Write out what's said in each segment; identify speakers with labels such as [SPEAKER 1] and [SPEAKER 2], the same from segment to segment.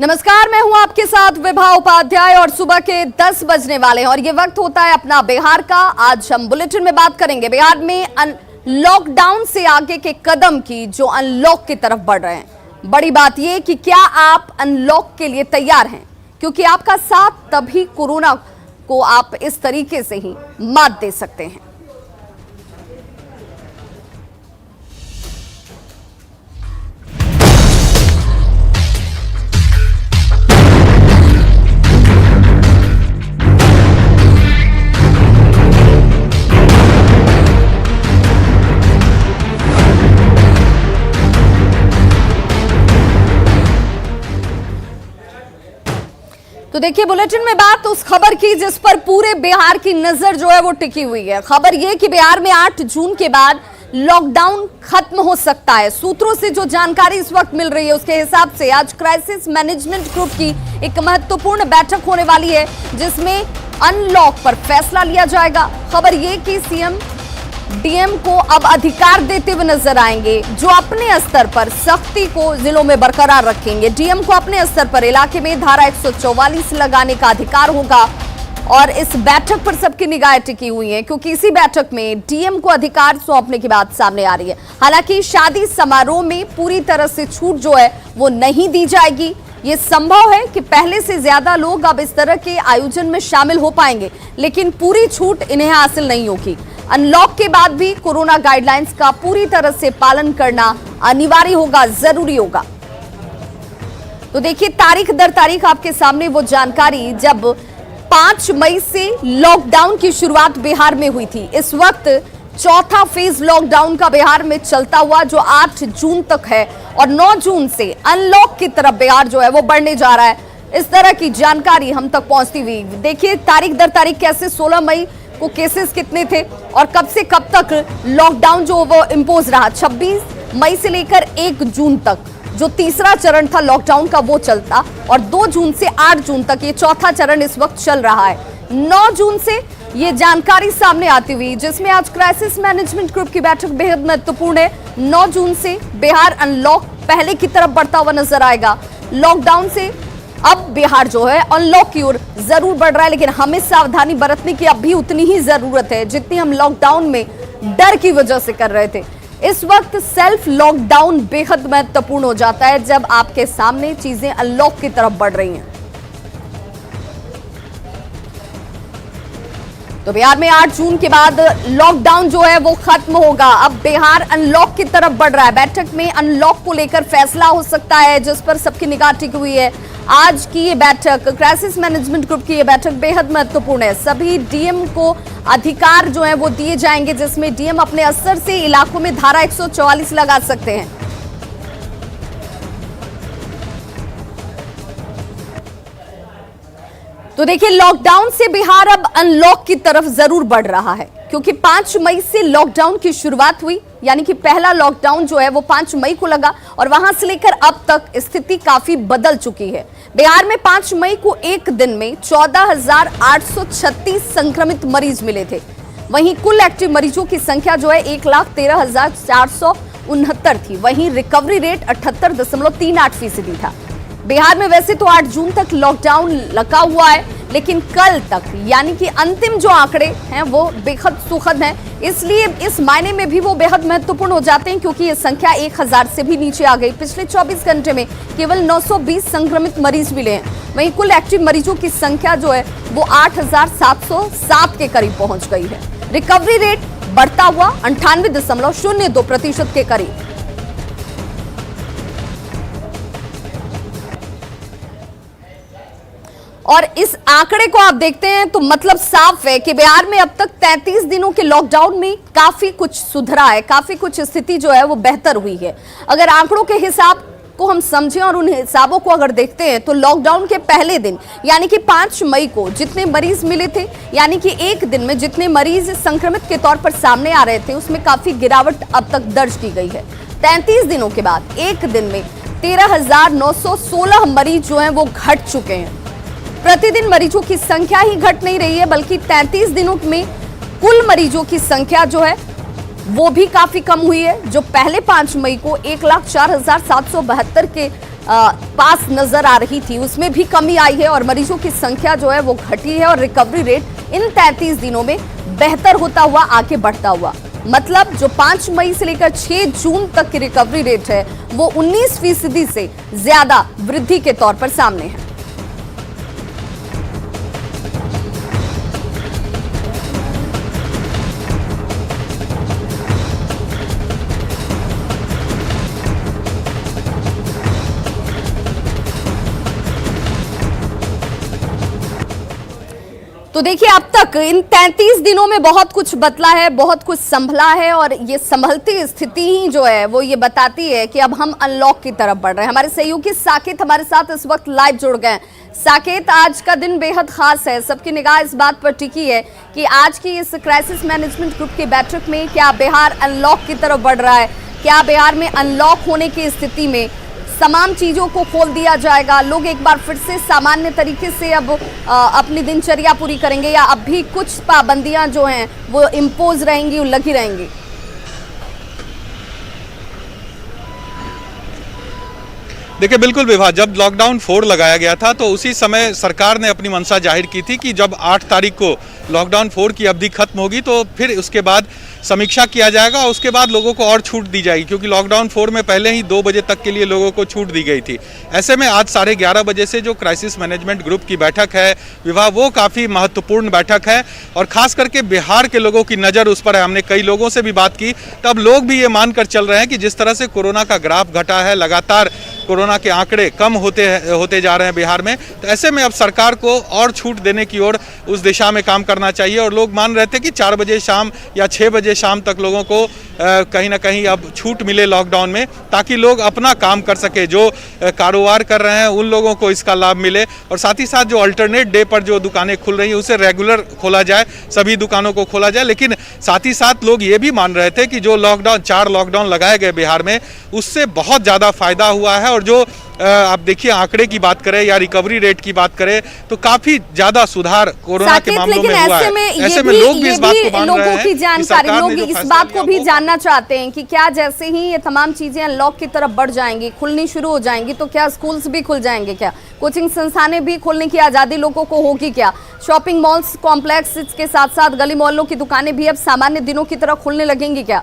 [SPEAKER 1] नमस्कार, मैं हूं आपके साथ विभा उपाध्याय और सुबह के 10 बजने वाले हैं और ये वक्त होता है अपना बिहार का। आज हम बुलेटिन में बात करेंगे बिहार में लॉकडाउन से आगे के कदम की जो अनलॉक की तरफ बढ़ रहे हैं। बड़ी बात यह कि क्या आप अनलॉक के लिए तैयार हैं, क्योंकि आपका साथ तभी कोरोना को आप इस तरीके से ही मात दे सकते हैं। तो देखिए, बुलेटिन में बात उस खबर की जिस पर पूरे बिहार की नजर जो है वो टिकी हुई है। खबर यह कि बिहार में 8 जून के बाद लॉकडाउन खत्म हो सकता है। सूत्रों से जो जानकारी इस वक्त मिल रही है उसके हिसाब से आज क्राइसिस मैनेजमेंट ग्रुप की एक महत्वपूर्ण बैठक होने वाली है, जिसमें अनलॉक पर फैसला लिया जाएगा। खबर यह कि सीएम डीएम को अब अधिकार देते हुए नजर आएंगे, जो अपने स्तर पर सख्ती को जिलों में बरकरार रखेंगे। डीएम को अपने स्तर पर इलाके में धारा 144 लगाने का अधिकार होगा और इस बैठक पर सबकी निगाहें टिकी हुई हैं, क्योंकि इसी बैठक में डीएम को अधिकार सौंपने की बात सामने आ रही है। हालांकि शादी समारोह में पूरी तरह से छूट जो है वो नहीं दी जाएगी। ये संभव है कि पहले से ज्यादा लोग अब इस तरह के आयोजन में शामिल हो पाएंगे, लेकिन पूरी छूट इन्हें हासिल नहीं होगी। अनलॉक के बाद भी कोरोना गाइडलाइंस का पूरी तरह से पालन करना अनिवार्य होगा, जरूरी होगा। तो देखिए, तारीख दर तारीख आपके सामने वो जानकारी, जब 5 मई से लॉकडाउन की शुरुआत बिहार में हुई थी। इस वक्त चौथा फेज लॉकडाउन का बिहार में चलता हुआ जो 8 जून तक है और 9 जून से अनलॉक की तरफ बिहार जो है वो बढ़ने जा रहा है। इस तरह की जानकारी हम तक पहुंचती हुई देखिए, तारीख दर तारीख कैसे 16 मई को केसेस कितने थे और कब से कब तक लॉकडाउन जो वो इंपोज रहा। 26 मई से लेकर 1 जून तक जो तीसरा चरण था लॉकडाउन का वो चलता, और 2 जून से 8 जून तक ये चौथा चरण इस वक्त चल रहा है। 9 जून से ये जानकारी सामने आती हुई, जिसमें आज क्राइसिस मैनेजमेंट ग्रुप की बैठक बेहद महत्वपूर्ण है। 9 जून से बिहार अनलॉक पहले की तरफ बढ़ता हुआ नजर आएगा। लॉकडाउन से अब बिहार जो है अनलॉक की ओर जरूर बढ़ रहा है, लेकिन हमें सावधानी बरतने की अब भी उतनी ही जरूरत है जितनी हम लॉकडाउन में डर की वजह से कर रहे थे। इस वक्त सेल्फ लॉकडाउन बेहद महत्वपूर्ण हो जाता है जब आपके सामने चीजें अनलॉक की तरफ बढ़ रही हैं। तो बिहार में 8 जून के बाद लॉकडाउन जो है वो खत्म होगा। अब बिहार अनलॉक की तरफ बढ़ रहा है। बैठक में अनलॉक को लेकर फैसला हो सकता है, जिस पर सबकी निगाह टिकी हुई है। आज की ये बैठक, क्राइसिस मैनेजमेंट ग्रुप की ये बैठक बेहद महत्वपूर्ण है। सभी डीएम को अधिकार जो है वो दिए जाएंगे, जिसमें डीएम अपने स्तर से इलाकों में धारा 144 लगा सकते हैं। तो देखिए, लॉकडाउन से बिहार अब अनलॉक की तरफ जरूर बढ़ रहा है, क्योंकि 5 मई से लॉकडाउन की शुरुआत हुई, यानी कि पहला लॉकडाउन जो है वो 5 मई को लगा और वहां से लेकर अब तक स्थिति काफी बदल चुकी है। बिहार में 5 मई को एक दिन में 14,836 संक्रमित मरीज मिले थे। वहीं कुल एक्टिव मरीजों की संख्या जो है 1,13,469 थी। वहीं रिकवरी रेट 78.38% था। बिहार में वैसे तो 8 जून तक लॉकडाउन लगा हुआ है, लेकिन कल तक यानी कि अंतिम जो आंकड़े हैं वो बेहद सुखद हैं। इसलिए इस मायने में भी वो बेहद महत्वपूर्ण हो जाते हैं, क्योंकि ये संख्या 1000 से भी नीचे आ गई। पिछले 24 घंटे में केवल 920 संक्रमित मरीज मिले हैं। वहीं कुल एक्टिव मरीजों की संख्या जो है वो 8,707 के करीब पहुंच गई है। रिकवरी रेट बढ़ता हुआ 98.02% के करीब। और इस आंकड़े को आप देखते हैं तो मतलब साफ है कि बिहार में अब तक 33 दिनों के लॉकडाउन में काफी कुछ सुधरा है, काफी कुछ स्थिति जो है वो बेहतर हुई है। अगर आंकड़ों के हिसाब को हम समझें और उन हिसाबों को अगर देखते हैं तो लॉकडाउन के पहले दिन यानी कि 5 मई को जितने मरीज मिले थे, यानी कि एक दिन में जितने मरीज संक्रमित के तौर पर सामने आ रहे थे, उसमें काफी गिरावट अब तक दर्ज की गई है। 33 दिनों के बाद एक दिन में 13,916 मरीज जो हैं वो घट चुके हैं। प्रतिदिन मरीजों की संख्या ही घट नहीं रही है, बल्कि 33 दिनों में कुल मरीजों की संख्या जो है वो भी काफी कम हुई है, जो पहले 5 मई को 1,04,772 के पास नजर आ रही थी उसमें भी कमी आई है और मरीजों की संख्या जो है वो घटी है और रिकवरी रेट इन 33 दिनों में बेहतर होता हुआ आगे बढ़ता हुआ, मतलब जो 5 मई से लेकर 6 जून तक की रिकवरी रेट है वो 19% से ज्यादा वृद्धि के तौर पर सामने है। तो देखिए अब तक इन 33 दिनों में बहुत कुछ बदला है, बहुत कुछ संभला है और ये संभलती स्थिति ही जो है वो ये बताती है कि अब हम अनलॉक की तरफ बढ़ रहे हैं। हमारे सहयोगी साकेत हमारे साथ इस वक्त लाइव जुड़ गए हैं। साकेत, आज का दिन बेहद खास है, सबकी निगाह इस बात पर टिकी है कि आज की इस क्राइसिस मैनेजमेंट ग्रुप की बैठक में क्या बिहार अनलॉक की तरफ बढ़ रहा है, क्या बिहार में अनलॉक होने की स्थिति में तमाम चीजों को खोल दिया जाएगा, लोग एक बार फिर से सामान्य तरीके से अब अपनी दिनचर्या पूरी करेंगे या अब भी कुछ पाबंदियां जो हैं वो इम्पोज रहेंगी, लगी रहेंगी?
[SPEAKER 2] देखिए बिल्कुल विभा, जब लॉकडाउन 4 लगाया गया था तो उसी समय सरकार ने अपनी मंशा जाहिर की थी कि जब 8 तारीख को लॉकडाउन 4 की अवधि खत्म होगी तो फिर उसके बाद समीक्षा किया जाएगा और उसके बाद लोगों को और छूट दी जाएगी, क्योंकि लॉकडाउन 4 में पहले ही 2 बजे तक के लिए लोगों को छूट दी गई थी। ऐसे में आज 11:30 बजे से जो क्राइसिस मैनेजमेंट ग्रुप की बैठक है विभा, वो काफ़ी महत्वपूर्ण बैठक है और खास करके बिहार के लोगों की नज़र उस पर है। हमने कई लोगों से भी बात की, तब लोग भी ये मानकर चल रहे हैं कि जिस तरह से कोरोना का ग्राफ घटा है, लगातार कोरोना के आंकड़े कम होते जा रहे हैं बिहार में, तो ऐसे में अब सरकार को और छूट देने की ओर उस दिशा में काम करना चाहिए। और लोग मान रहे थे कि 4 बजे शाम या 6 बजे शाम तक लोगों को कहीं ना कहीं अब छूट मिले लॉकडाउन में, ताकि लोग अपना काम कर सके, जो कारोबार कर रहे हैं उन लोगों को इसका लाभ मिले। और साथ ही साथ जो अल्टरनेट डे पर जो दुकानें खुल रही हैं उसे रेगुलर खोला जाए, सभी दुकानों को खोला जाए। लेकिन साथ ही साथ लोग ये भी मान रहे थे कि जो 4 लॉकडाउन लगाए गए बिहार में उससे बहुत ज़्यादा फायदा हुआ है और जो आप देखिए आंकड़े की बात करें या रिकवरी रेट की बात करें तो काफी ज्यादा सुधार कोरोना के मामलों में हुआ है। ऐसे में लोग भी इस बात को मान रहे हैं
[SPEAKER 1] की जानकारी, लोग इस बात को भी जानना चाहते हैं कि क्या जैसे ही ये तमाम चीजें अनलॉक की तरफ बढ़ जाएंगी, खुलनी शुरू हो जाएंगी, तो क्या स्कूल्स भी खुल जाएंगे, क्या कोचिंग संस्थानें भी खोलने की आजादी लोगों को होगी, क्या शॉपिंग मॉल्स कॉम्प्लेक्स के साथ साथ गली मोहल्लों की दुकानें भी अब सामान्य दिनों की तरह खुलने लगेंगी क्या?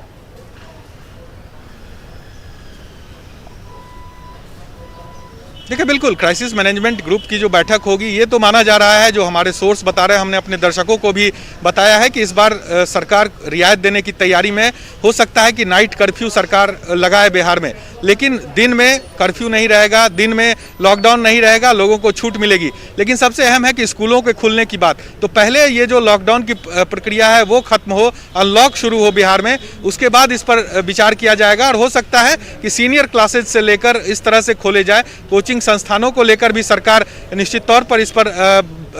[SPEAKER 2] देखिए बिल्कुल, क्राइसिस मैनेजमेंट ग्रुप की जो बैठक होगी ये तो माना जा रहा है, जो हमारे सोर्स बता रहे हैं, हमने अपने दर्शकों को भी बताया है कि इस बार सरकार रियायत देने की तैयारी में। हो सकता है कि नाइट कर्फ्यू सरकार लगाए बिहार में, लेकिन दिन में कर्फ्यू नहीं रहेगा, दिन में लॉकडाउन नहीं रहेगा, लोगों को छूट मिलेगी। लेकिन सबसे अहम है कि स्कूलों के खुलने की बात, तो पहले ये जो लॉकडाउन की प्रक्रिया है वो खत्म हो, अनलॉक शुरू हो बिहार में, उसके बाद इस पर विचार किया जाएगा। और हो सकता है कि सीनियर क्लासेज से लेकर इस तरह से खोले जाए, कोचिंग संस्थानों को लेकर भी सरकार निश्चित तौर पर इस पर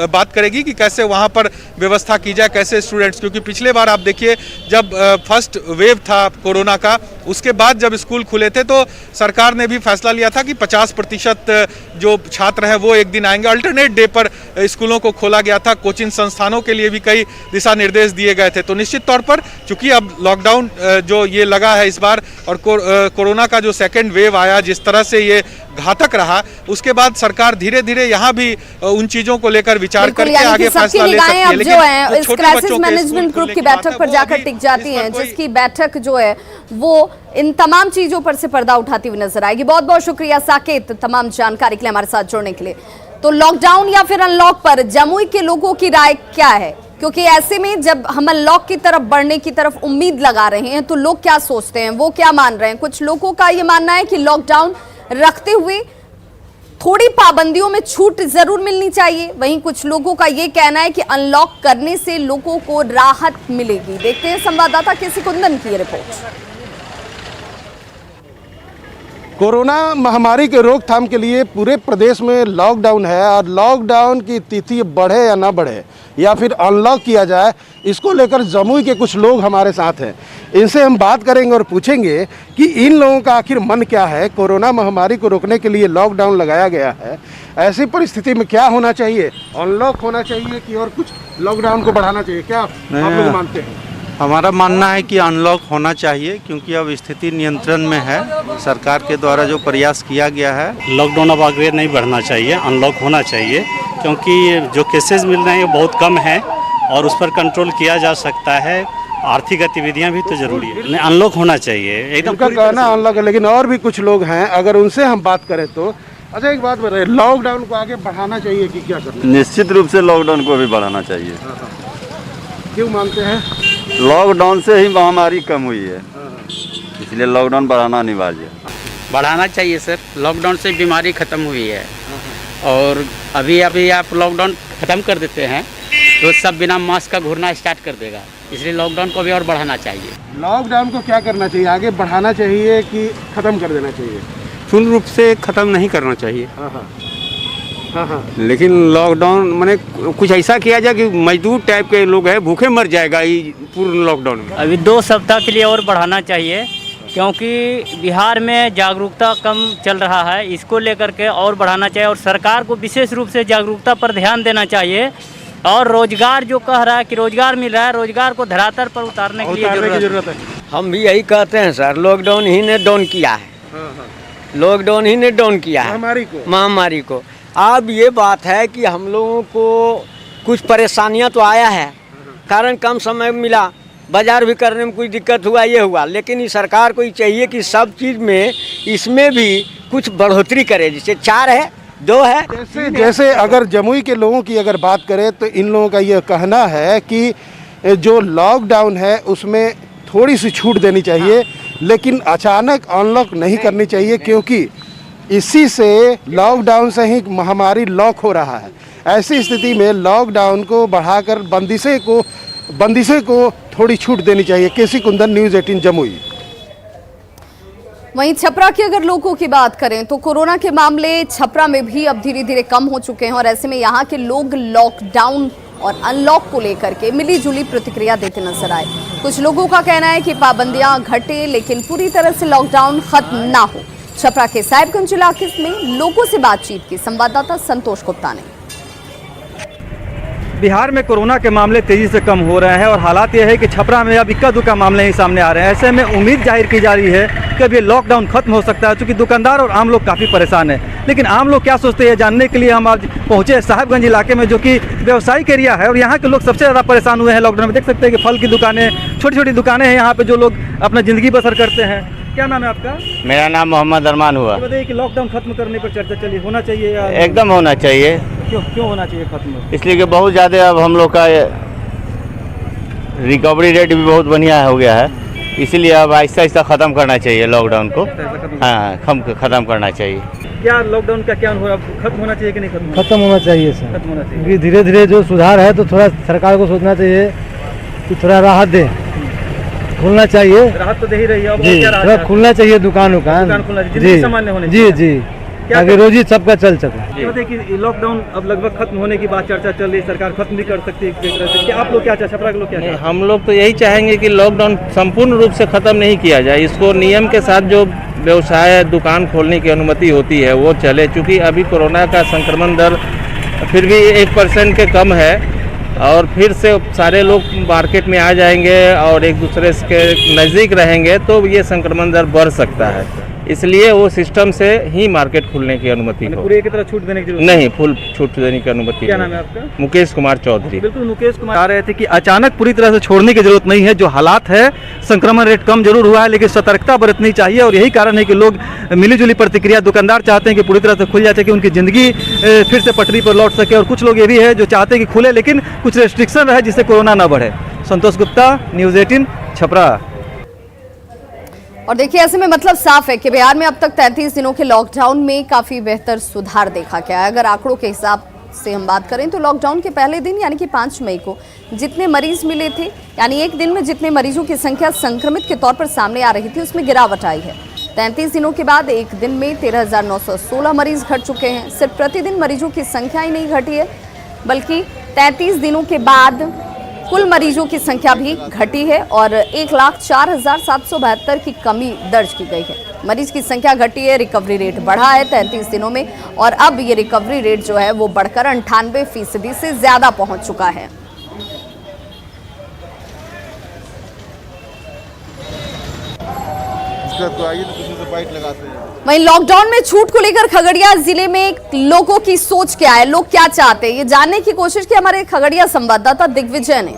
[SPEAKER 2] बात करेगी कि कैसे वहां पर व्यवस्था की जाए, कैसे स्टूडेंट्स, क्योंकि पिछले बार आप देखिए जब फर्स्ट वेव था कोरोना का, उसके बाद जब स्कूल खुले थे तो सरकार ने भी फैसला लिया था कि 50% जो छात्र हैं वो एक दिन आएंगे। अल्टरनेट डे पर स्कूलों को खोला गया था, कोचिंग संस्थानों के लिए भी कई दिशा निर्देश दिए गए थे। तो निश्चित तौर पर चूंकि अब लॉकडाउन जो ये लगा है इस बार और कोरोना का जो सेकेंड वेव आया, जिस तरह से ये घातक रहा, उसके बाद सरकार धीरे धीरे यहाँ भी उन चीजों को लेकर विचार करके आगे फैसला ले सकती है।
[SPEAKER 1] लेकिन जो है इस क्राइसिस मैनेजमेंट ग्रुप की बैठक पर जाकर टिक जाती हैं, जिसकी बैठक जो है वो इन तमाम चीजों पर से पर्दा उठाती हुई नजर आएगी। बहुत बहुत शुक्रिया साकेत तमाम जानकारी के लिए हमारे साथ जुड़ने के लिए। तो लॉकडाउन या फिर अनलॉक पर जमुई के लोगों की राय क्या है, क्योंकि ऐसे में जब हम अनलॉक की तरफ बढ़ने की तरफ उम्मीद लगा रहे हैं तो लोग क्या सोचते हैं, वो क्या मान रहे हैं? कुछ लोगों का ये मानना है कि लॉकडाउन रखते हुए थोड़ी पाबंदियों में छूट जरूर मिलनी चाहिए, वहीं कुछ लोगों का ये कहना है कि अनलॉक करने से लोगों को राहत मिलेगी। देखते हैं संवाददाता केसी कुंदन की रिपोर्ट।
[SPEAKER 3] कोरोना महामारी के रोकथाम के लिए पूरे प्रदेश में लॉकडाउन है और लॉकडाउन की तिथि बढ़े या ना बढ़े या फिर अनलॉक किया जाए, इसको लेकर जमुई के कुछ लोग हमारे साथ हैं। इनसे हम बात करेंगे और पूछेंगे कि इन लोगों का आखिर मन क्या है। कोरोना महामारी को रोकने के लिए लॉकडाउन लगाया गया है, ऐसी परिस्थिति में क्या होना चाहिए? अनलॉक होना चाहिए कि और कुछ लॉकडाउन को बढ़ाना चाहिए? क्या आप लोग मानते हैं?
[SPEAKER 4] हमारा मानना है कि अनलॉक होना चाहिए, क्योंकि अब स्थिति नियंत्रण में है। सरकार के द्वारा जो प्रयास किया गया है,
[SPEAKER 5] लॉकडाउन अब आगे नहीं बढ़ना चाहिए, अनलॉक होना चाहिए, क्योंकि जो केसेस मिल रहे हैं वो बहुत कम हैं और उस पर कंट्रोल किया जा सकता है। आर्थिक गतिविधियां भी तो जरूरी है, नहीं अनलॉक होना चाहिए एकदम।
[SPEAKER 3] उनका कहना अनलॉक है, लेकिन और भी कुछ लोग हैं, अगर उनसे हम बात करें तो अच्छा एक बात बताइए, लॉकडाउन को आगे बढ़ाना चाहिए कि क्या करना?
[SPEAKER 6] निश्चित रूप से लॉकडाउन को भी बढ़ाना चाहिए।
[SPEAKER 3] क्यों मानते हैं?
[SPEAKER 6] लॉकडाउन से ही महामारी कम हुई है, इसलिए लॉकडाउन बढ़ाना अनिवार्य है।
[SPEAKER 7] बढ़ाना चाहिए सर, लॉकडाउन से बीमारी ख़त्म हुई है और अभी आप लॉकडाउन ख़त्म कर देते हैं तो सब बिना मास्क का घूरना स्टार्ट कर देगा, इसलिए लॉकडाउन को भी और बढ़ाना चाहिए।
[SPEAKER 3] लॉकडाउन को क्या करना चाहिए, आगे बढ़ाना चाहिए कि ख़त्म कर देना चाहिए?
[SPEAKER 8] पूर्ण रूप से ख़त्म नहीं करना चाहिए।
[SPEAKER 3] हाँ।
[SPEAKER 8] लेकिन लॉकडाउन माने कुछ ऐसा किया जाए कि मजदूर टाइप के लोग हैं, भूखे मर जाएगा ये पूर्ण लॉकडाउन में।
[SPEAKER 9] अभी 2 सप्ताह के लिए और बढ़ाना चाहिए, क्योंकि बिहार में जागरूकता कम चल रहा है, इसको लेकर के और बढ़ाना चाहिए और सरकार को विशेष रूप से जागरूकता पर ध्यान देना चाहिए। और रोजगार जो कह रहा है कि रोजगार मिल रहा है, रोजगार को धरातल पर उतारने के लिए जरूरत है।
[SPEAKER 10] हम भी यही कहते हैं सर, लॉकडाउन ही ने डाउन किया है, लॉकडाउन ही ने डाउन किया है महामारी को। अब ये बात है कि हम लोगों को कुछ परेशानियां तो आया है, कारण कम समय मिला, बाजार भी करने में कुछ दिक्कत हुआ, ये हुआ, लेकिन इस सरकार को ये चाहिए कि सब चीज़ में इसमें भी कुछ बढ़ोतरी करे, जैसे 4 है 2 है।
[SPEAKER 3] जैसे अगर जमुई के लोगों की अगर बात करें तो इन लोगों का ये कहना है कि जो लॉकडाउन है उसमें थोड़ी सी छूट देनी चाहिए, लेकिन अचानक अनलॉक नहीं करनी चाहिए, क्योंकि इसी से लॉकडाउन से ही महामारी लॉक हो रहा है। ऐसी स्थिति में लॉकडाउन को बढ़ाकर बंदिशें को थोड़ी छूट देनी चाहिए। केसी कुंदन, न्यूज़ 18 जमुई।
[SPEAKER 1] वहीं छपरा की अगर लोगों की बात करें तो कोरोना के मामले छपरा में भी अब धीरे धीरे कम हो चुके हैं और ऐसे में यहाँ के लोग लॉकडाउन और अनलॉक को लेकर के मिली जुली प्रतिक्रिया देते नजर आए। कुछ लोगों का कहना है कि पाबंदियां घटे, लेकिन पूरी तरह से लॉकडाउन खत्म ना हो। छपरा के साहिबगंज इलाके में लोगों से बातचीत की संवाददाता संतोष गुप्ता ने।
[SPEAKER 11] बिहार में कोरोना के मामले तेजी से कम हो रहे हैं और हालात यह है कि छपरा में अब इक्का दुक्का मामले ही सामने आ रहे हैं। ऐसे में उम्मीद जाहिर की जा रही है कि अब ये लॉकडाउन खत्म हो सकता है, क्योंकि दुकानदार और आम लोग काफ़ी परेशान हैं। लेकिन आम लोग क्या सोचते हैं जानने के लिए हम आज पहुंचे साहिबगंज इलाके में, जो कि व्यावसायिक एरिया है और यहाँ के लोग सबसे ज़्यादा परेशान हुए हैं लॉकडाउन में। देख सकते हैं कि फल की दुकानें, छोटी छोटी दुकानें हैं यहाँ पर, जो लोग अपना ज़िंदगी बसर करते हैं। क्या नाम है आपका?
[SPEAKER 10] मेरा नाम मोहम्मद अरमान हुआ।
[SPEAKER 11] बताइए कि लॉकडाउन खत्म करने पर चर्चा चली, होना चाहिए या
[SPEAKER 10] एकदम होना चाहिए।
[SPEAKER 11] क्यों होना चाहिए खत्म?
[SPEAKER 10] इसलिए कि बहुत ज़्यादा अब हम लोग का रिकवरी रेट भी बहुत बढ़िया हो गया है, इसीलिए अब आहिस्ता आहिस्ता ख़त्म करना चाहिए लॉकडाउन को। हाँ, ख़त्म करना चाहिए।
[SPEAKER 11] क्या लॉकडाउन का क्या हो, खत्म होना चाहिए कि नहीं खत्म?
[SPEAKER 12] खत्म होना चाहिए सर,
[SPEAKER 11] खत्म होना चाहिए।
[SPEAKER 12] धीरे धीरे जो सुधार है तो थोड़ा सरकार को सोचना चाहिए कि थोड़ा राहत दे, खुलना चाहिए।
[SPEAKER 11] राहत तो दे ही रही है,
[SPEAKER 12] जी, थोड़ा खुलना चाहिए दुकान
[SPEAKER 11] खुलना चाहिए, सामान्य होने
[SPEAKER 12] जी जी, ताकि रोजी सबका चल सके।
[SPEAKER 11] देखिए लॉकडाउन अब लगभग खत्म होने की बात चर्चा चल रही है, सरकार खत्म भी कर सकती है। क्या आप लोग क्या चाहते हैं, छपरा के लोग क्या चाहते हैं?
[SPEAKER 4] हम लोग तो यही चाहेंगे कि लॉकडाउन संपूर्ण रूप से ख़त्म नहीं किया जाए, इसको नियम के साथ जो व्यवसाय दुकान खोलने की अनुमति होती है वो चले, चूँकि अभी कोरोना का संक्रमण दर फिर भी 1% के कम है और फिर से सारे लोग मार्केट में आ जाएंगे और एक दूसरे के नज़दीक रहेंगे तो ये संक्रमण दर बढ़ सकता है। इसलिए वो सिस्टम से ही मार्केट खुलने की अनुमति हो।
[SPEAKER 11] पूरी की तरह छूट देने की जरूरत
[SPEAKER 4] नहीं, फुल छूट देने की अनुमति।
[SPEAKER 11] क्या नाम है आपका?
[SPEAKER 4] मुकेश कुमार चौधरी।
[SPEAKER 11] बिल्कुल, मुकेश कुमार कह रहे थे कि अचानक पूरी तरह से छोड़ने की जरूरत नहीं है। जो हालात है, संक्रमण रेट कम जरूर हुआ है, लेकिन सतर्कता बरतनी चाहिए और यही कारण है कि लोग मिलीजुली प्रतिक्रिया, दुकानदार चाहते हैं कि पूरी तरह से खुल जाए कि उनकी ज़िंदगी फिर से पटरी पर लौट सके, और कुछ लोग ये भी है जो चाहते हैं कि खुले लेकिन कुछ रेस्ट्रिक्शन रहे जिससे कोरोना ना बढ़े। संतोष गुप्ता, न्यूज़ 18 छपरा।
[SPEAKER 1] और देखिए ऐसे में मतलब साफ है कि बिहार में अब तक 33 दिनों के लॉकडाउन में काफी बेहतर सुधार देखा गया है। अगर आंकड़ों के हिसाब से हम बात करें तो लॉकडाउन के पहले दिन यानी कि 5 मई को जितने मरीज मिले थे, यानी एक दिन में जितने मरीजों की संख्या संक्रमित के तौर पर सामने आ रही थी, उसमें गिरावट आई है। 33 दिनों के बाद एक दिन में 13,916 मरीज घट चुके हैं। सिर्फ प्रतिदिन मरीजों की संख्या ही नहीं घटी है, बल्कि 33 दिनों के बाद कुल मरीजों की संख्या भी घटी है और 1,04,772 की कमी दर्ज की गई है। मरीज की संख्या घटी है, रिकवरी रेट बढ़ा है 33 दिनों में, और अब ये रिकवरी रेट जो है वो बढ़कर 98% से ज्यादा पहुंच चुका है।
[SPEAKER 3] दिक्कत तो आई, तो किसी से बाइट लगाते हैं।
[SPEAKER 1] वहीं लॉकडाउन में छूट को लेकर खगड़िया जिले में लोगों की सोच क्या है, लोग क्या चाहते हैं, ये जानने की कोशिश की हमारे खगड़िया संवाददाता दिग्विजय ने।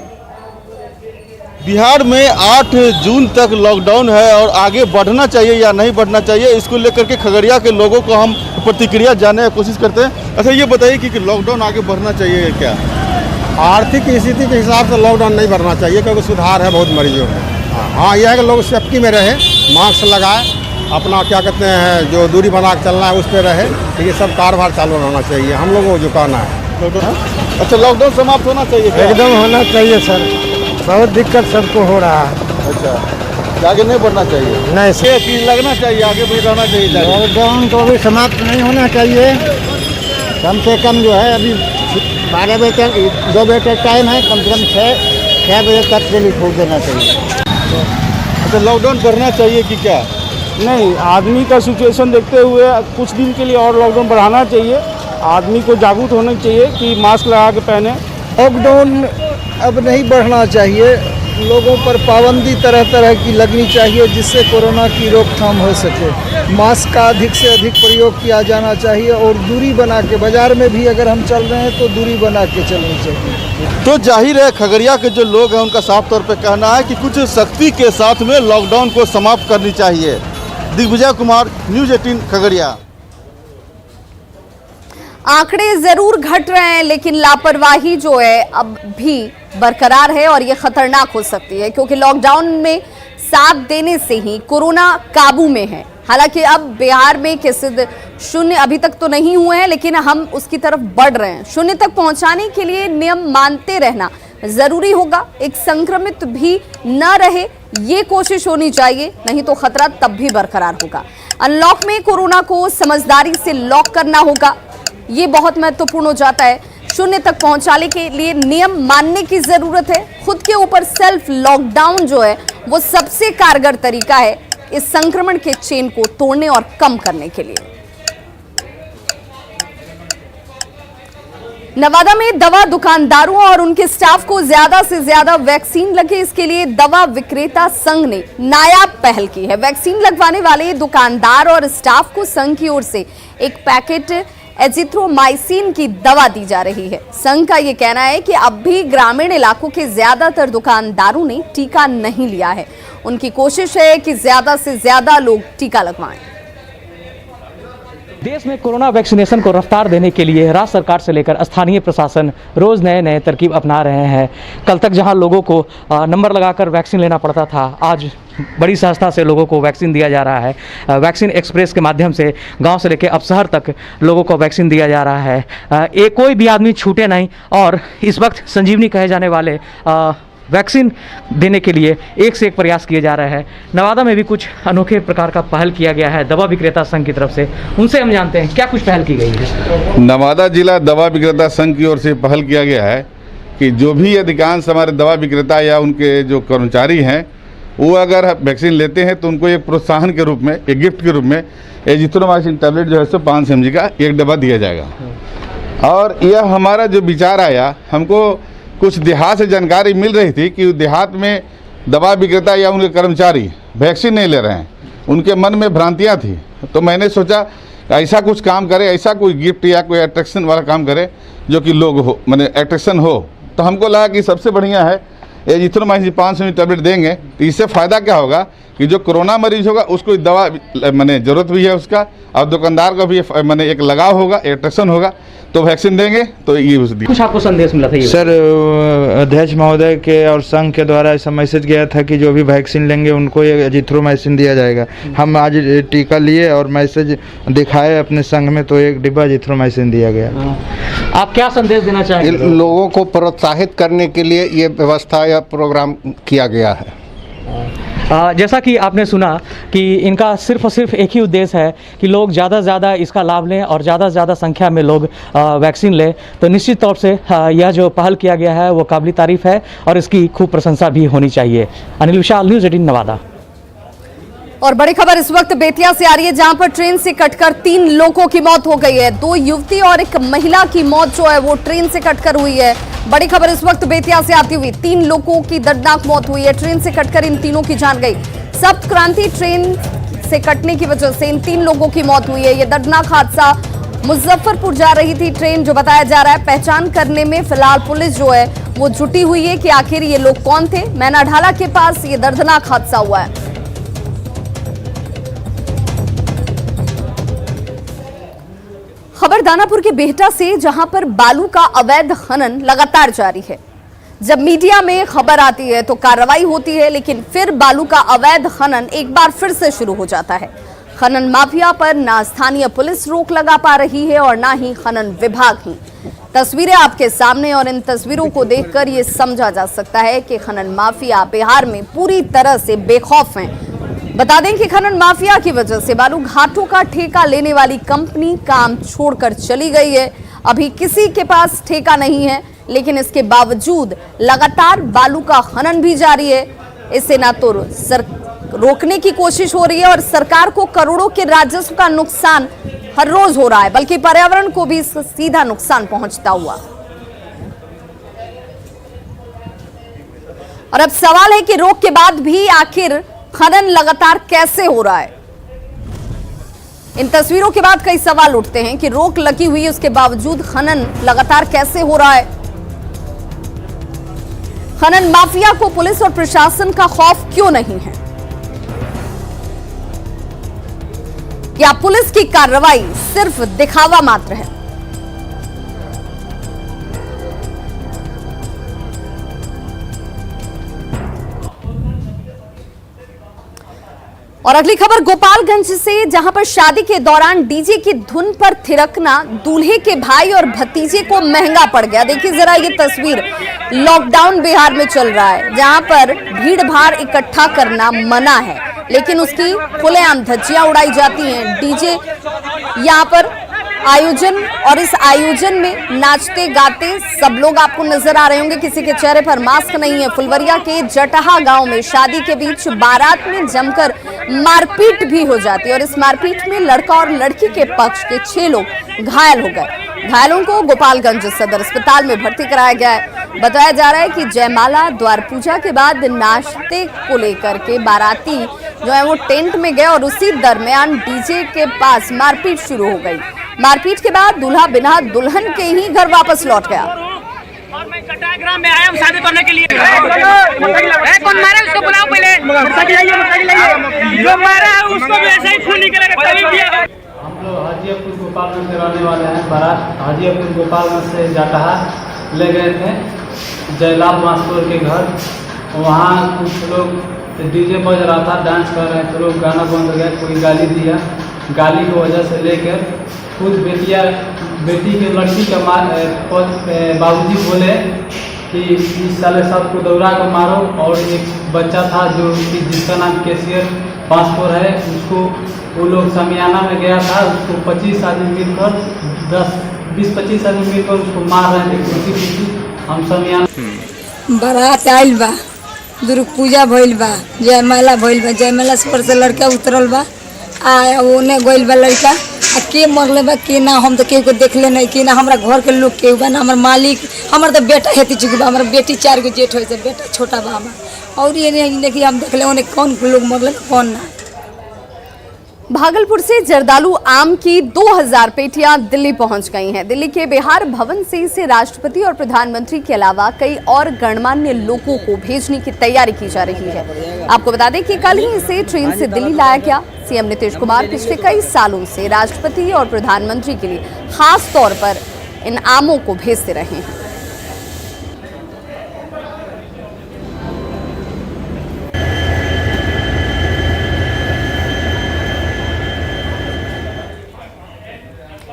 [SPEAKER 3] बिहार में 8 जून तक लॉकडाउन है और आगे बढ़ना चाहिए या नहीं बढ़ना चाहिए, इसको लेकर के खगड़िया के लोगों को हम प्रतिक्रिया जानने की कोशिश करते हैं। अच्छा, ये बताइए कि लॉकडाउन आगे बढ़ना चाहिए क्या?
[SPEAKER 12] आर्थिक स्थिति के हिसाब से लॉकडाउन नहीं बढ़ना चाहिए, क्योंकि सुधार है बहुत मरीजों में। हाँ, यह है कि लोग सेफ्टी में रहे, मास्क लगाए, अपना क्या कहते हैं जो दूरी बना के चलना है उस पर रहे, तो ये सब कारोबार चालू रहना चाहिए, हम लोगों को झुकाना है।
[SPEAKER 3] अच्छा, लॉकडाउन समाप्त होना चाहिए क्या?
[SPEAKER 12] एकदम होना चाहिए सर, बहुत दिक्कत सबको हो रहा है।
[SPEAKER 3] अच्छा, आगे नहीं बढ़ना चाहिए?
[SPEAKER 12] नहीं सर,
[SPEAKER 3] ये चीज लगना चाहिए, आगे भी रहना चाहिए।
[SPEAKER 12] लॉकडाउन तो भी समाप्त नहीं होना चाहिए, कम से कम जो है अभी 12 बजे तक 2 बजे तक टाइम है, कम से कम 6 बजे तक से खोल देना चाहिए।
[SPEAKER 3] अच्छा, लॉकडाउन बढ़ना चाहिए कि क्या?
[SPEAKER 12] नहीं, आदमी का सिचुएशन देखते हुए कुछ दिन के लिए और लॉकडाउन बढ़ाना चाहिए। आदमी को जागरूक होना चाहिए कि मास्क लगा के पहने।
[SPEAKER 13] लॉकडाउन अब नहीं बढ़ना चाहिए, लोगों पर पाबंदी तरह तरह की लगनी चाहिए जिससे कोरोना की रोकथाम हो सके। मास्क का अधिक से अधिक प्रयोग किया जाना चाहिए और दूरी बना के, बाजार में भी अगर हम चल रहे हैं तो दूरी बना के चलनी चाहिए।
[SPEAKER 3] तो जाहिर है खगड़िया के जो लोग हैं उनका साफ तौर पे कहना है कि कुछ सख्ती के साथ में लॉकडाउन को समाप्त करनी चाहिए। दिग्विजय कुमार, न्यूज़ 18 खगड़िया।
[SPEAKER 1] आंकड़े जरूर घट रहे हैं, लेकिन लापरवाही जो है अब भी बरकरार है और ये खतरनाक हो सकती है, क्योंकि लॉकडाउन में साथ देने से ही कोरोना काबू में है। हालांकि अब बिहार में केसेस शून्य अभी तक तो नहीं हुए हैं, लेकिन हम उसकी तरफ बढ़ रहे हैं। शून्य तक पहुंचाने के लिए नियम मानते रहना जरूरी होगा, एक संक्रमित भी न रहे ये कोशिश होनी चाहिए, नहीं तो खतरा तब भी बरकरार होगा। अनलॉक में कोरोना को समझदारी से लॉक करना होगा, ये बहुत महत्वपूर्ण हो जाता है। शून्य तक पहुंचाने के लिए नियम मानने की जरूरत है। खुद के ऊपर सेल्फ लॉकडाउन जो है वो सबसे कारगर तरीका है इस संक्रमण के चेन को तोड़ने और कम करने के लिए। नवादा में दवा दुकानदारों और उनके स्टाफ को ज्यादा से ज्यादा वैक्सीन लगे, इसके लिए दवा विक्रेता संघ ने नायाब पहल की है। वैक्सीन लगवाने वाले दुकानदार और स्टाफ को संघ की ओर से एक पैकेट एजिथ्रोमाइसिन की दवा दी जा रही है। संघ का ये कहना है कि अब भी ग्रामीण इलाकों के ज्यादातर दुकानदारों ने टीका नहीं लिया है। उनकी कोशिश है कि ज्यादा से ज्यादा लोग टीका लगवाएं।
[SPEAKER 14] देश में कोरोना वैक्सीनेशन को रफ्तार देने के लिए राज्य सरकार से लेकर स्थानीय प्रशासन रोज नए नए तरकीब अपना रहे हैं। कल तक जहां लोगों को नंबर लगाकर वैक्सीन लेना पड़ता था, आज बड़ी संस्था से लोगों को वैक्सीन दिया जा रहा है। वैक्सीन एक्सप्रेस के माध्यम से गांव से लेकर अब शहर तक लोगों को वैक्सीन दिया जा रहा है। कोई भी आदमी छूटे नहीं और इस वक्त संजीवनी कहे जाने वाले वैक्सीन देने के लिए एक से एक प्रयास किए जा रहे हैं। नवादा में भी कुछ अनोखे प्रकार का पहल किया गया है दवा विक्रेता संघ की तरफ से। उनसे हम जानते हैं क्या कुछ पहल की गई है।
[SPEAKER 15] नवादा जिला दवा विक्रेता संघ की ओर से पहल किया गया है कि जो भी अधिकांश हमारे दवा विक्रेता या उनके जो कर्मचारी हैं वो अगर वैक्सीन लेते हैं तो उनको एक प्रोत्साहन के रूप में, एक गिफ्ट के रूप में एजिथ्रोमाइसिन टैबलेट जो है सो 500 mg का एक डब्बा दिया जाएगा। और यह हमारा जो विचार आया, हमको कुछ देहात से जानकारी मिल रही थी कि देहात में दवा विक्रेता या उनके कर्मचारी वैक्सीन नहीं ले रहे हैं, उनके मन में भ्रांतियां थी। तो मैंने सोचा ऐसा कुछ काम करे, ऐसा कोई गिफ्ट या कोई अट्रैक्शन वाला काम करे जो कि लोग हो, माने अट्रैक्शन हो। तो हमको लगा कि सबसे बढ़िया है एजिथ्रोमाइसिन 500 mg टैबलेट देंगे तो इससे फ़ायदा क्या होगा कि जो कोरोना मरीज होगा उसको दवा माने ज़रूरत भी है उसका, और दुकानदार का भी माने एक लगाव होगा, अट्रैक्शन होगा, तो वैक्सीन देंगे तो ये
[SPEAKER 14] कुछ आपको संदेश मिला था ये?
[SPEAKER 16] सर, अध्यक्ष महोदय के और संघ के द्वारा ऐसा मैसेज गया था कि जो भी वैक्सीन लेंगे उनको ये एजिथ्रोमाइसिन दिया जाएगा। हम आज टीका लिए और मैसेज दिखाए अपने संघ में, तो एक डिब्बा एजिथ्रोमाइसिन दिया गया।
[SPEAKER 14] आप क्या संदेश देना चाहेंगे?
[SPEAKER 17] लोगों को प्रोत्साहित करने के लिए ये व्यवस्था या प्रोग्राम किया गया है।
[SPEAKER 14] जैसा कि आपने सुना कि इनका सिर्फ और सिर्फ एक ही उद्देश्य है कि लोग ज़्यादा से ज़्यादा इसका लाभ लें और ज़्यादा से ज़्यादा संख्या में लोग वैक्सीन लें। तो निश्चित तौर से यह जो पहल किया गया है वो काबिल तारीफ़ है और इसकी खूब प्रशंसा भी होनी चाहिए। अनिल विशाल, न्यूज़ 18 नवादा।
[SPEAKER 1] और बड़ी खबर इस वक्त बेतिया से आ रही है, जहां पर ट्रेन से कटकर 3 लोगों की मौत हो गई है। 2 युवती और एक महिला की मौत जो है वो ट्रेन से कटकर हुई है। बड़ी खबर इस वक्त बेतिया से आती हुई, 3 लोगों की दर्दनाक मौत हुई है, ट्रेन से कटकर इन तीनों की जान गई। सप्त क्रांति ट्रेन से कटने की वजह से इन 3 लोगों की मौत हुई है। यह दर्दनाक हादसा मुजफ्फरपुर जा रही थी ट्रेन, जो बताया जा रहा है। पहचान करने में फिलहाल पुलिस जो है वो जुटी हुई है कि आखिर ये लोग कौन थे। मैना ढाला के पास ये दर्दनाक हादसा हुआ है। खबर दानापुर के बेहटा से, जहां पर बालू का अवैध खनन लगातार जारी है। जब मीडिया में खबर आती है तो कार्रवाई होती है, लेकिन फिर बालू का अवैध खनन एक बार फिर से शुरू हो जाता है। खनन माफिया पर ना स्थानीय पुलिस रोक लगा पा रही है और ना ही खनन विभाग ही। तस्वीरें आपके सामने, और इन तस्वीरों को देखकर ये समझा जा सकता है कि खनन माफिया बिहार में पूरी तरह से बेखौफ हैं। बता दें कि खनन माफिया की वजह से बालू घाटों का ठेका लेने वाली कंपनी काम छोड़कर चली गई है। अभी किसी के पास ठेका नहीं है, लेकिन इसके बावजूद लगातार बालू का खनन भी जारी है। इससे ना तो रोकने की कोशिश हो रही है और सरकार को करोड़ों के राजस्व का नुकसान हर रोज हो रहा है, बल्कि पर्यावरण को भी सीधा नुकसान पहुंचता हुआ। और अब सवाल है कि रोक के बाद भी आखिर खनन लगातार कैसे हो रहा है। इन तस्वीरों के बाद कई सवाल उठते हैं कि रोक लगी हुई है, उसके बावजूद खनन लगातार कैसे हो रहा है। खनन माफिया को पुलिस और प्रशासन का खौफ क्यों नहीं है? या पुलिस की कार्रवाई सिर्फ दिखावा मात्र है? और अगली खबर गोपालगंज से, जहां पर शादी के दौरान डीजे की धुन पर थिरकना दूल्हे के भाई और भतीजे को महंगा पड़ गया। देखिए जरा ये तस्वीर। लॉकडाउन बिहार में चल रहा है, जहां पर भीड़ भाड़ इकट्ठा करना मना है, लेकिन उसकी खुलेआम धज्जियां उड़ाई जाती हैं। डीजे यहां पर आयोजन, और इस आयोजन में नाचते गाते सब लोग आपको नजर आ रहे होंगे। किसी के चेहरे पर मास्क नहीं है। फुलवरिया के जटहा गांव में शादी के बीच बारात में जमकर मारपीट भी हो जाती है, और इस मारपीट में लड़का और लड़की के पक्ष के 6 लोग घायल हो गए। घायलों को गोपालगंज सदर अस्पताल में भर्ती कराया गया है। बताया जा रहा है कि जयमाला द्वार पूजा के बाद नाश्ते को लेकर के बाराती जो है वो टेंट में गए, और उसी दरमियान डीजे के पास मारपीट शुरू हो गई। मारपीट के बाद दूल्हा बिना दुल्हन के ही घर वापस लौट गया।
[SPEAKER 18] और मैं कटाग्राम में आया हूं शादी करने के लिए। कौन मारा उसको बुलाओ पहले। जो मारा है उसको भी ऐसा ही खून निकलेगा तभी किया।
[SPEAKER 19] हम लोग हाजीपुर गोपालगंज से रहने वाले हैं। बारात हाजीपुर गोपालगंज से जटहा ले गए थे जयलाल मास्टर के घर। वहाँ कुछ लोग डीजे बज रहा था, डांस कर रहे थे लोग, गाना बंद हो गया, कोई गाली दिया। गाली की वजह से लेकर खुद बेटी के लड़की के बाबूजी बोले कि इस साले सबको दौड़ा कर मारो। और एक बच्चा था जो जिसका नाम केसीयर पासपोर है, उसको वो लोग समियाना में गया था, उसको 25 आदमी मिलकर 20-25 आदमी मिलकर उसको मार रहे थे कुर्सी। हम समियाना
[SPEAKER 20] बारात आयल बा, दुर्ग पूजा भइल बा, जयमाला भइल बा, जयमाला से लड़का उतरल बा, आ ओने गइल बा लड़का, आ के मरले बा के ना हम तो केहू को देखले नहीं, कि ना हमारा घर के लोग केहू बा, ना हमार मालिक, हमार तो बेटा हेती चुकी बा, हमार बेटी 4 गो जेठ हो, बेटा छोटा बा हमार, और ये नहीं देखिए हम देखले उन्हें कौन लोग मरले कौन ना।
[SPEAKER 1] भागलपुर से जर्दालू आम की 2000 पेटियां दिल्ली पहुंच गई हैं। दिल्ली के बिहार भवन से इसे राष्ट्रपति और प्रधानमंत्री के अलावा कई और गणमान्य लोगों को भेजने की तैयारी की जा रही है। आपको बता दें कि कल ही इसे ट्रेन से दिल्ली लाया गया। सीएम नीतीश कुमार पिछले कई सालों से राष्ट्रपति और प्रधानमंत्री के लिए खास तौर पर इन आमों को भेजते रहे हैं।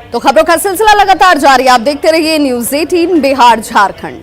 [SPEAKER 1] तो खबरों का सिलसिला लगातार जारी, आप देखते रहिए न्यूज़ 18 बिहार झारखंड।